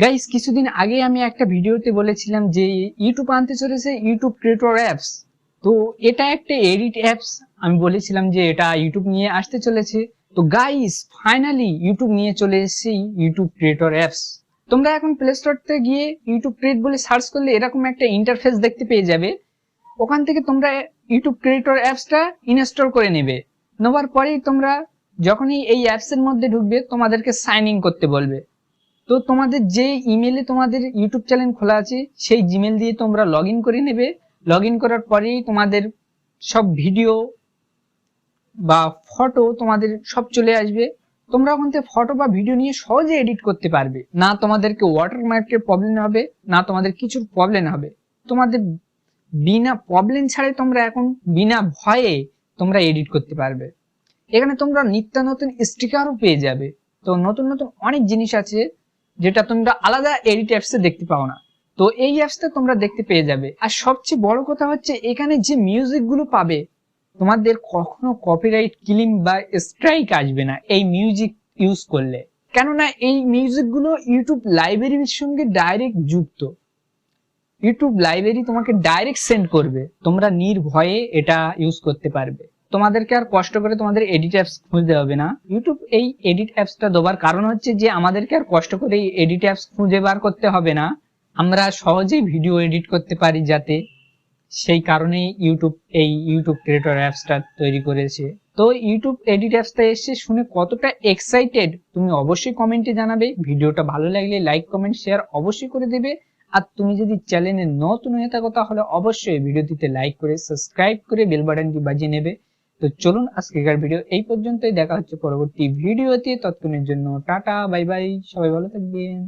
Guys কিছুদিন আগে আমি একটা ভিডিওতে বলেছিলাম যে ইউটিউব আনতে চলেছে ইউটিউব ক্রিয়েটর অ্যাপস। তো এটা একটা এডিট অ্যাপস, আমি বলেছিলাম যে এটা ইউটিউব নিয়ে আসতে চলেছে। তো গাইস ফাইনালি ইউটিউব নিয়ে চলে এসেছে ইউটিউব ক্রিয়েটর অ্যাপস। তোমরা এখন প্লে স্টোরতে গিয়ে ইউটিউব ক্রিয়েট বলে সার্চ করলে এরকম একটা ইন্টারফেস দেখতে পেয়ে যাবে। ওখান থেকে তোমরা ইউটিউব ক্রিয়েটর অ্যাপসটা ইনস্টল করে নেবে। নেওয়ার পরেই তোমরা যখনই এই অ্যাপসের মধ্যে ঢুকবে তোমাদেরকে সাইন ইন করতে বলবে। তো তোমাদের যে ইমেলে তোমাদের ইউটিউব চ্যানেল খোলা আছে সেই জিমেল দিয়ে তোমরা লগ ইন করে নেবে। লগ ইন করার পরেই তোমাদের সব ভিডিও বা ফটো তোমাদের সব চলে আসবে। তোমরা ওখান থেকে ফটো বা ভিডিও নিয়ে সহজে এডিট করতে পারবে, না তোমাদেরকে ওয়াটারমার্কের প্রবলেম হবে, না তোমাদের কিছুর প্রবলেম হবে। তোমাদের বিনা প্রবলেম ছাড়াই তোমরা এখন বিনা ভয়ে তোমরা এডিট করতে পারবে। এখানে তোমরা নিত্য নতুন স্টিকারও পেয়ে যাবে। তো নতুন নতুন অনেক জিনিস আছে যেটা তোমরা আলাদা এডিট অ্যাপসে দেখতে পাও না, তো এই অ্যাপসটা তোমরা দেখতে পেয়ে যাবে। আর সবচেয়ে বড় কথা হচ্ছে এখানে যে মিউজিক গুলো পাবে তোমাদের কখনো কপিরাইট ক্লেম বা স্ট্রাইক আসবে না এই মিউজিক ইউজ করলে, কেননা এই মিউজিক গুলো ইউটিউব লাইব্রেরির সঙ্গে ডাইরেক্ট যুক্ত। ইউটিউব লাইব্রেরি তোমাকে ডাইরেক্ট সেন্ড করবে, তোমরা নির্ভয়ে এটা ইউজ করতে পারবে। তোমাদেরকে আর কষ্ট করে তোমাদের এডিট অ্যাপস খুঁজতে হবে না। ইউটিউব এই এডিট অ্যাপসটা দেওয়ার কারণ হচ্ছে যে আমাদেরকে আর কষ্ট করে এই এডিট অ্যাপস খুঁজে বার করতে হবে না, আমরা সহজেই ভিডিও এডিট করতে পারি যাতে, সেই কারণেই ইউটিউব এই ইউটিউব ক্রিয়েটর অ্যাপসটা তৈরি করেছে। তো ইউটিউব এডিট অ্যাপসটা এসে শুনে কতটা এক্সাইটেড তুমি অবশ্যই কমেন্টে জানাবে। ভিডিওটা ভালো লাগলে লাইক কমেন্ট শেয়ার অবশ্যই করে দেবে। আর তুমি যদি চ্যানেলে নতুন হয়ে থাকো তাহলে অবশ্যই ভিডিওটিতে লাইক করে সাবস্ক্রাইব করে বেল বাটনটি বাজিয়ে নেবে। তো চলুন আজকের ভিডিও এই পর্যন্তই, দেখা হচ্ছে পরবর্তী ভিডিওতে। ততক্ষণের জন্য টাটা বাই বাই, সবাই ভালো থাকবেন।